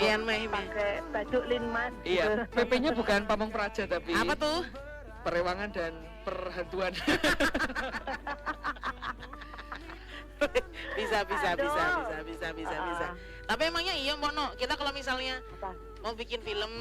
Pakaian meh. pakai baju linmas. Iya, gitu. PP-nya bukan Pamong Praja tapi Apa tuh? Perewangan dan Perhantuan. Bisa. Ah. Tapi emangnya iya Mbok No, kita kalau misalnya Apa? mau bikin film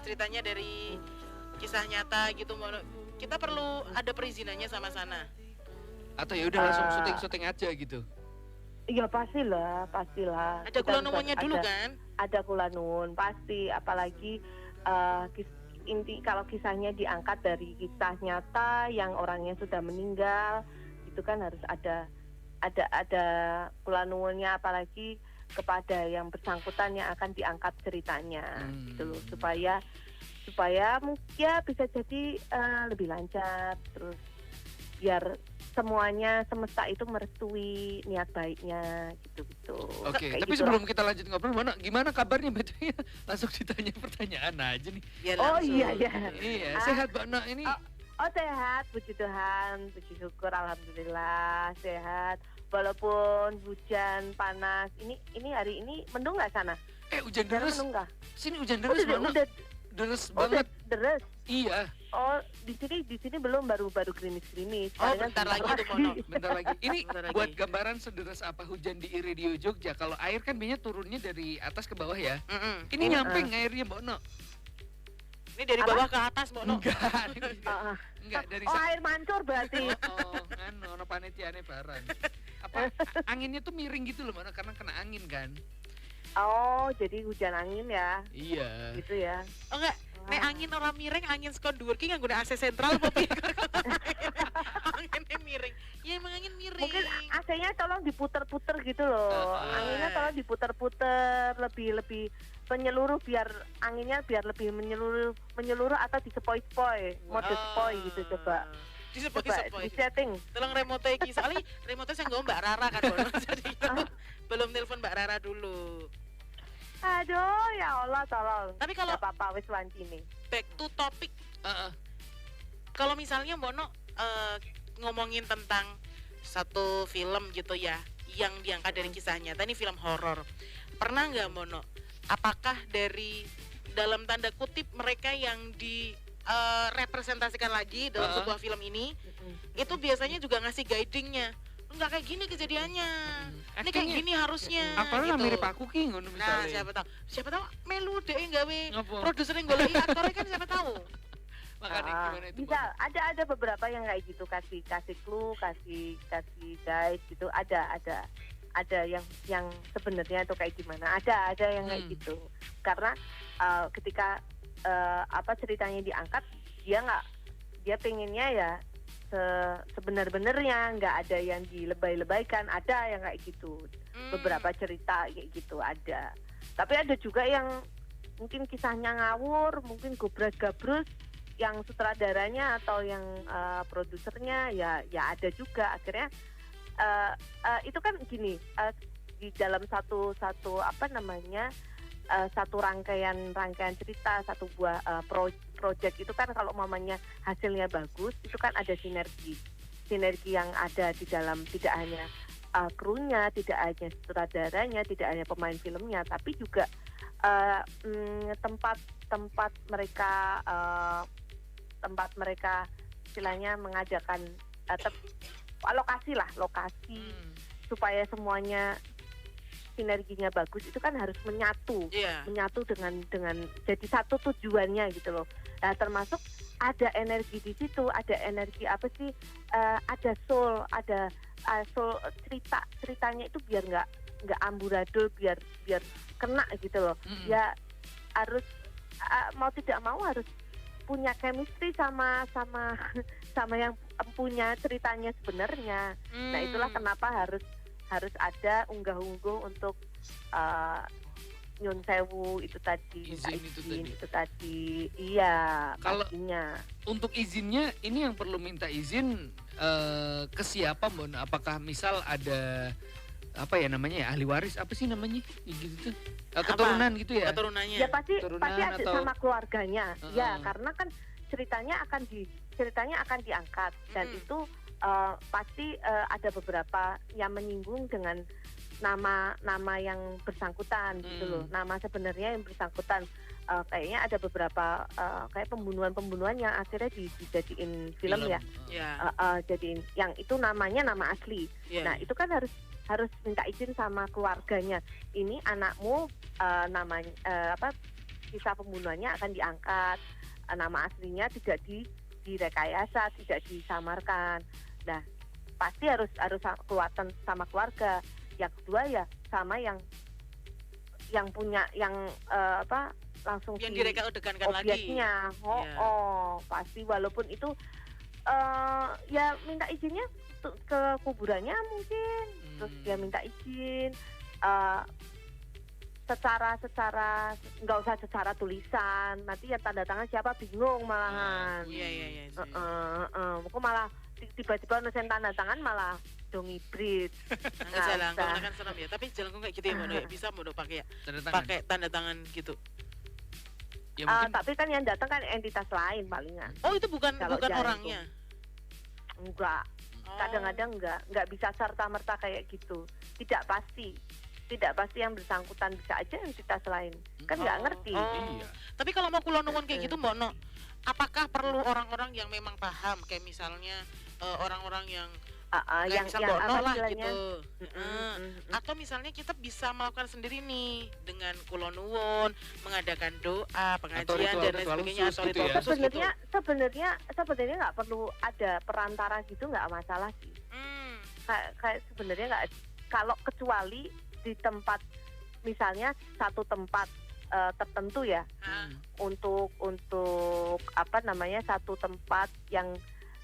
ceritanya dari kisah nyata gitu Mbok No, kita perlu ada perizinannya sama sana. Atau ya udah langsung syuting aja gitu. Iya pastilah. Ada Kita kula harus nuwunnya dulu ada- kan? Ada kula nuwun pasti, apalagi inti kalau kisahnya diangkat dari kisah nyata yang orangnya sudah meninggal, itu kan harus ada kula nuwunnya, apalagi kepada yang bersangkutan yang akan diangkat ceritanya gitu loh, supaya ya bisa jadi lebih lancar, terus biar semuanya semesta itu merestui niat baiknya gitu. Oke, Kayak tapi gitu sebelum kita lanjut ngobrol, gimana kabarnya betulnya? Langsung ditanya pertanyaan aja nih. Biar Oh langsung. iya. Iya, Ah. sehat Mbak No ini. Oh sehat, puji Tuhan, puji syukur, alhamdulillah sehat. Walaupun hujan panas, ini hari ini mendung nggak sana? Hujan Sana deras. mendung nggak? Sini hujan Oh, deras Mbak No. udah Deres udah banget. deres. Iya, Oh di sini belum, baru gerimis-gerimis. Oh, Palingan bentar lagi sebentar tuh, Mono. bentar lagi. Ini Bentar lagi. buat gambaran sederas apa hujan di Iridio Jogja. Kalau air kan biasanya turunnya dari atas ke bawah ya. Mm-mm. Ini nyamping airnya Mbak No. Ini dari Apa? bawah ke atas Mbok No. Enggak dari Oh air mancur berarti. ono panitiane barang. Apa anginnya tuh miring gitu loh Mbak No, karena kena angin kan. Oh jadi hujan angin ya, Iya. gitu ya. Oh enggak, nek angin orang miring, angin sekon dhuwur ki nganggo AC sentral apa piye? Anginnya miring. Ya emang angin miring. Mungkin AC-nya tolong diputer-puter gitu loh. Anginnya tolong diputer-puter lebih menyeluruh, biar anginnya lebih menyeluruh atau disepoi-sepoi, mode sepoi gitu coba. Disepoi-sepoi. Di setting. Tolong remote iki soalnya remote saya nggo Mbak Rara kan Mbok No. Jadi belum telepon Mbak Rara dulu. Aduh ya Allah tolong. Tapi kalau Gak apa-apa wis wanci nih. back to topic, kalau misalnya Mbok No ngomongin tentang satu film gitu ya yang diangkat dari kisah nyata, ini film horor, pernah nggak Mbok No, apakah dari dalam tanda kutip mereka yang representasikan lagi dalam sebuah film ini itu biasanya juga ngasih guidingnya, nggak kayak gini kejadiannya, ini kayak gini harusnya Apalagi gitu. mirip aku ki ngono Nah misalnya. siapa tahu melu deh gawe Apa? produsernya golek aktornya kan siapa tahu. Makanya gimana itu? Bisa, ada beberapa yang kayak gitu, kasih clue, kasih guide gitu, ada yang sebenarnya itu kayak gimana, ada yang kayak gitu, karena ketika ceritanya diangkat, dia pengennya ya sebenar-benarnya, nggak ada yang dilebay-lebaykan, ada yang kayak gitu, beberapa cerita kayak gitu ada, tapi ada juga yang mungkin kisahnya ngawur, mungkin gobras-gabrus, yang sutradaranya atau yang produsernya ya ada juga. Akhirnya itu kan gini, di dalam satu rangkaian cerita, satu buah project itu kan kalau mamanya hasilnya bagus, itu kan ada sinergi yang ada di dalam, tidak hanya krunya, tidak hanya sutradaranya, tidak hanya pemain filmnya, tapi juga tempat mereka istilahnya mengadakan lokasi supaya semuanya sinerginya bagus, itu kan harus menyatu dengan jadi satu tujuannya gitu loh. Nah termasuk ada energi di situ, ada energi ada soul ceritanya itu biar nggak amburadul, biar kena gitu loh. Ya harus mau tidak mau harus punya chemistry sama yang punya ceritanya sebenarnya. Nah itulah kenapa harus ada unggah-ungguh untuk nyun sewu itu tadi, Izin itu tadi. Iya, kalau pastinya. Untuk izinnya ini yang perlu minta izin ke siapa Mbak? Apakah misal ada ahli waris, apa sih namanya gitu tuh, keturunan gitu ya? Keturunannya. Ya pasti ada atau sama keluarganya. Ya karena kan ceritanya akan diangkat dan itu pasti ada beberapa yang menyinggung dengan nama yang bersangkutan gitu loh, nama sebenarnya yang bersangkutan. Kayaknya ada beberapa kayak pembunuhan yang akhirnya dijadiin film ya. Ya. Jadiin yang itu namanya nama asli. Ya. Nah itu kan harus minta izin sama keluarganya. Ini anakmu namanya kisah pembunuhannya akan diangkat, nama aslinya tidak direkayasa, tidak disamarkan. Nah pasti harus keluatan sama keluarga. Yang kedua ya sama yang punya yang langsung yang direka-dekankan lagi. Obyeknya, pasti walaupun itu ya minta izinnya ke kuburannya mungkin, terus dia minta izin secara nggak usah secara tulisan, nanti ya tanda tangan siapa bingung malahan. Iya. Kok malah tiba-tiba nulis tanda tangan malah dong hibrid. Jalan kan serem ya, tapi jalan kayak gitu ya Mbak ya, bisa Mbak pakai pakai tanda tangan gitu. Ya, mungkin... tapi kan yang datang kan entitas lain palingan. Oh itu bukan orangnya? Enggak. Kadang-kadang enggak bisa serta-merta kayak gitu. Tidak pasti yang bersangkutan, bisa aja entitas lain. Kan nggak ngerti. Iya. Tapi kalau mau kula nuwun kayak gitu Mbak No, apakah perlu orang-orang yang memang paham, kayak misalnya orang-orang yang yang Mbak No lah istilahnya? gitu. Atau misalnya kita bisa melakukan sendiri nih dengan kula nuwun, mengadakan doa, pengajian dan lain sebagainya atau gitu ritual ya? khusus gitu. Sebenarnya nggak perlu ada perantara gitu, nggak masalah sih. Kayak sebenarnya nggak, kalau kecuali di tempat, misalnya satu tempat tertentu ya, untuk satu tempat yang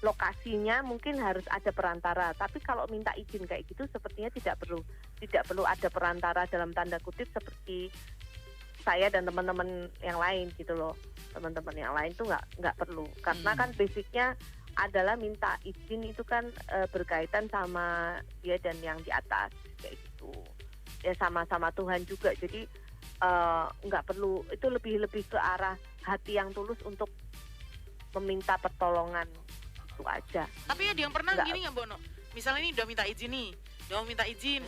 lokasinya mungkin harus ada perantara. Tapi kalau minta izin kayak gitu sepertinya tidak perlu ada perantara dalam tanda kutip, seperti saya dan teman-teman yang lain gitu loh. Teman-teman yang lain tuh nggak perlu, karena kan basicnya adalah minta izin itu kan berkaitan sama dia dan yang di atas kayak gitu. Ya sama-sama Tuhan juga. Jadi nggak perlu, itu lebih ke arah hati yang tulus untuk meminta pertolongan, itu aja. Tapi ada yang pernah gini nggak Mbak No? Misalnya ini udah minta izin nih,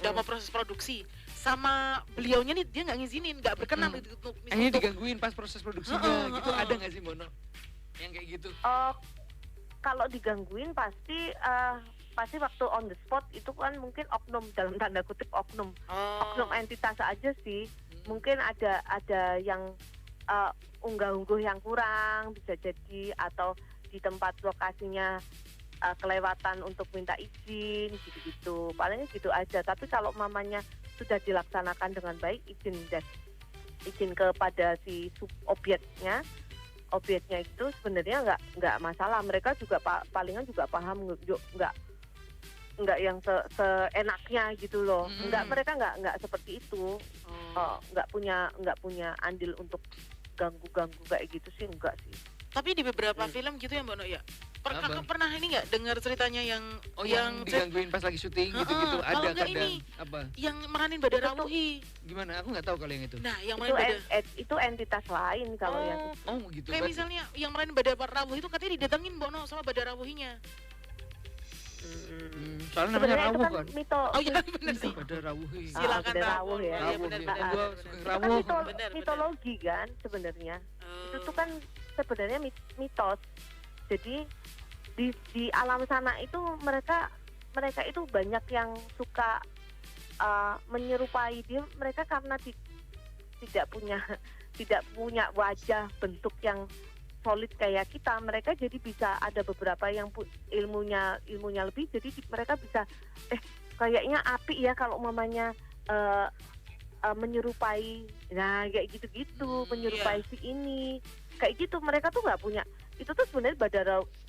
udah mau proses produksi, sama beliaunya nih dia nggak ngizinin, nggak berkenan untuk Ini digangguin pas proses produksinya, gitu ada nggak sih Mbak No? Yang kayak gitu? Kalau digangguin pasti waktu on the spot itu kan mungkin oknum, dalam tanda kutip oknum entitas aja sih. Mungkin ada yang unggah-ungguh yang kurang bisa jadi, atau di tempat lokasinya kelewatan untuk minta izin gitu-gitu. Palingnya gitu aja. Tapi kalau mamanya sudah dilaksanakan dengan baik, izin kepada si obyeknya itu sebenarnya nggak masalah. Mereka juga palingan juga paham, nggak yang seenaknya gitu loh. Mereka nggak seperti itu. Nggak punya andil untuk ganggu kayak gitu sih, enggak sih. Tapi di beberapa film gitu ya Mbak No ya. Kakak pernah ini nggak dengar ceritanya yang digangguin pas lagi syuting gitu-gitu, ada kadang ini, apa? Yang meranin Badara Wuhi. Gimana? Aku nggak tahu kalau yang itu. Nah, yang meranin itu entitas lain kalau yang itu. Oh gitu. Kayak misalnya yang meranin Badara Wuhi itu katanya didatengin Mbak No sama Badara Wuhinya. Soalnya namanya rawuh kan. Oh iya benar sih. Badara Wuhi. Silakan rawuh ya. Benar. Gua suka Itu rawuh. kan mitologi kan sebenarnya. Itu tuh kan sebenarnya mitos. Jadi di alam sana itu mereka itu banyak yang suka menyerupai dia. Mereka karena tidak punya wajah bentuk yang solid kayak kita, mereka jadi bisa, ada beberapa yang ilmunya lebih, jadi mereka bisa kayaknya api ya kalau mamanya menyerupai, nah kayak gitu-gitu, menyerupai si ini kayak gitu. Mereka tuh nggak punya itu. Tuh sebenarnya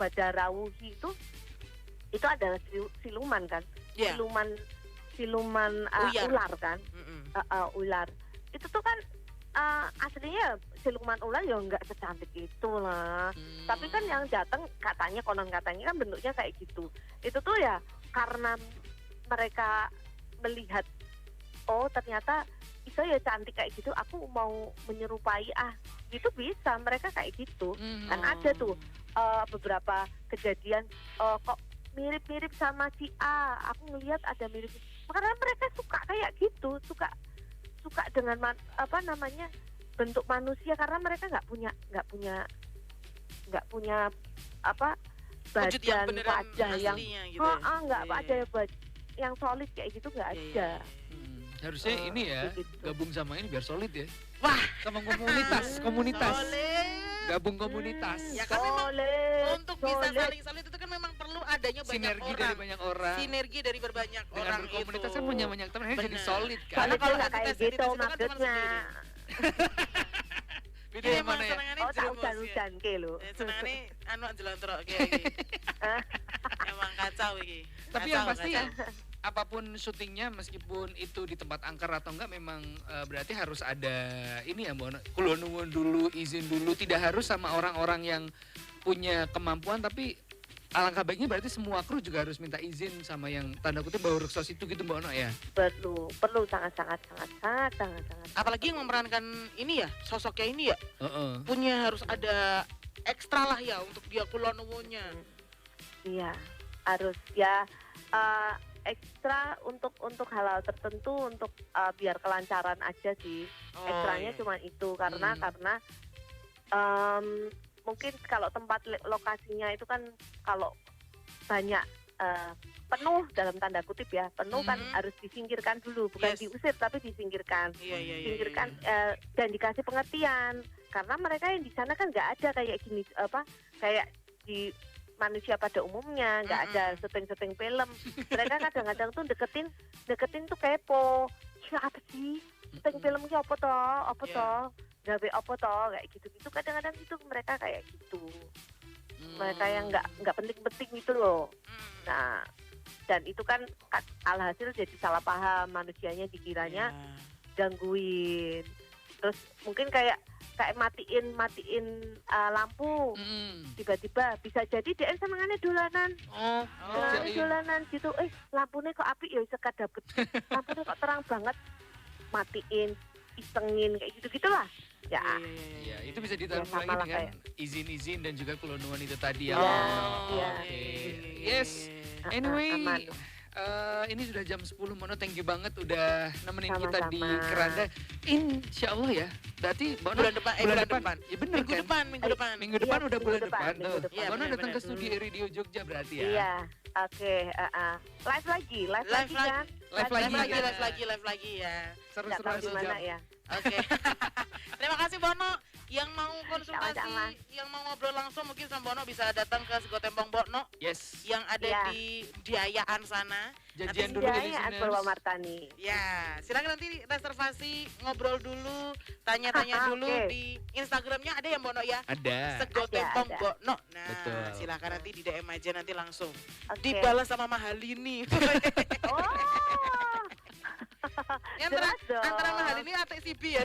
Badarawuhi itu adalah siluman kan, siluman ular kan, ular itu tuh kan aslinya siluman ular ya nggak secantik itu lah. Tapi kan yang datang konon katanya kan bentuknya kayak gitu. Itu tuh ya karena mereka melihat, oh ternyata itu ya cantik kayak gitu, aku mau menyerupai gitu, bisa mereka kayak gitu. Kan ada tuh beberapa kejadian, kok mirip-mirip sama si A, aku ngelihat ada mirip. karena mereka suka kayak gitu, suka suka dengan apa namanya, bentuk manusia, karena mereka nggak punya apa, Wujud yang badan, beneran wajah yang aslinya gitu ya. nggak Iya, ada iya. yang solid kayak gitu, nggak Iya, iya, ada. iya. Harusnya ini ya Begitu. gabung sama ini biar solid ya. Wah, Sama komunitas, komunitas. solid. Gabung komunitas. Ya kan memang Solid, untuk bisa solid. saling solid itu kan memang perlu adanya banyak Sinergi orang. dari banyak orang. Sinergi dari berbanyak Dengan orang berkomunitas itu. kan punya banyak teman, akhirnya jadi Bener. solid kan. Karena Solid kalau nggak kayak entitas gitu itu kan cuma maksudnya. Beda Ini yang emang mana ya? senengannya Oh, tak jerumus, ya. hujan-hujan ke lo. Senengane anu jelantrok iki. Emang kacau iki. Tapi Kacau, yang pasti kacau. apapun syutingnya meskipun itu di tempat angker atau enggak memang berarti harus ada ini ya Mbak Ono, kulo nuwun dulu, izin dulu, tidak harus sama orang-orang yang punya kemampuan, tapi alangkah baiknya berarti semua kru juga harus minta izin sama yang tanda kutip bawa workshop itu gitu Mbak Ono ya. Perlu sangat. Apalagi yang memerankan ini ya, sosoknya ini ya, Heeh. punya harus ada ekstra lah ya untuk dia kulon nuwunnya. Iya, harus ya, ekstra untuk hal-hal tertentu, untuk biar kelancaran aja sih. Ekstranya iya. cuma itu karena mungkin kalau tempat lokasinya itu kan kalau banyak penuh dalam tanda kutip ya, penuh kan Mhm. harus disingkirkan dulu, bukan Yes. diusir tapi disingkirkan. Iya, iya, iya. Disingkirkan dan dikasih pengertian, karena mereka yang di sana kan nggak ada kayak gini, apa, kayak di manusia pada umumnya, nggak ada syuting film. Mereka kadang-kadang tuh deketin tuh kepo, siapa sih syuting filmnya apa Iya. toh gawe apa toh, kayak gitu kadang-kadang itu mereka kayak gitu, mereka yang nggak penting-penting gitu loh. Nah, dan itu kan alhasil jadi salah paham, manusianya dikiranya gangguin, terus mungkin kayak matiin lampu, tiba-tiba bisa jadi dia senengannya dolanan, Oh, senengannya jadi dolanan gitu, lampunya kok api ya sekat dapet, lampunya kok terang banget, matiin, isengin kayak gitu-gitulah ya. ya itu bisa ditambah sama lagi lah dengan izin-izin dan juga kulonuan itu tadi ya. Iya, Oh, iya. oke. Yes. Anyway, Aman. ini sudah jam 10 Mono, thank you banget udah nemenin kita di Sama-sama. Keranda. Insya Allah ya, berarti Mono Bulan depan, bulan depan. Ya bener Minggu kan? depan, minggu depan. Minggu depan Iya, udah minggu bulan depan, depan minggu tuh. depan. Iya, Mono datang ke bener-bener. studio Radio Jogja berarti ya. Iya, oke, live lagi Live kan? Live Live lagi, ya. live lagi ya. Nggak Seru-seru tahu di mana sejam. ya. Oke. Terima kasih Bono. Yang mau konsultasi, Sama-sama. yang mau ngobrol langsung mungkin sama Bono bisa datang ke Sego Tembong Bono Yes. yang ada Iya. di Diayaan sana. Janjian Nanti dulu ya Hidayat listeners. Purwamartani. Ya, silakan nanti reservasi, ngobrol dulu, tanya-tanya dulu Oke. di Instagramnya ada ya Bono ya? Ada. Sego Ada, Tembong ada. Bono. Nah, Betul. silakan nanti di DM aja nanti langsung. Oke. Dibalas sama Mahalini. Oh. antara Jelas dong. antara Mahalini atau CB ya.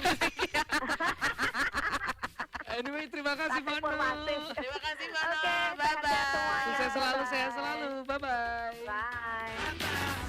Anyway, terima kasih Sangat Mono. informatif. Terima kasih Bono. Oke, Bye sehat-sehat semuanya. bye. Sukses selalu, Bye-bye. sehat selalu. Bye-bye. Bye.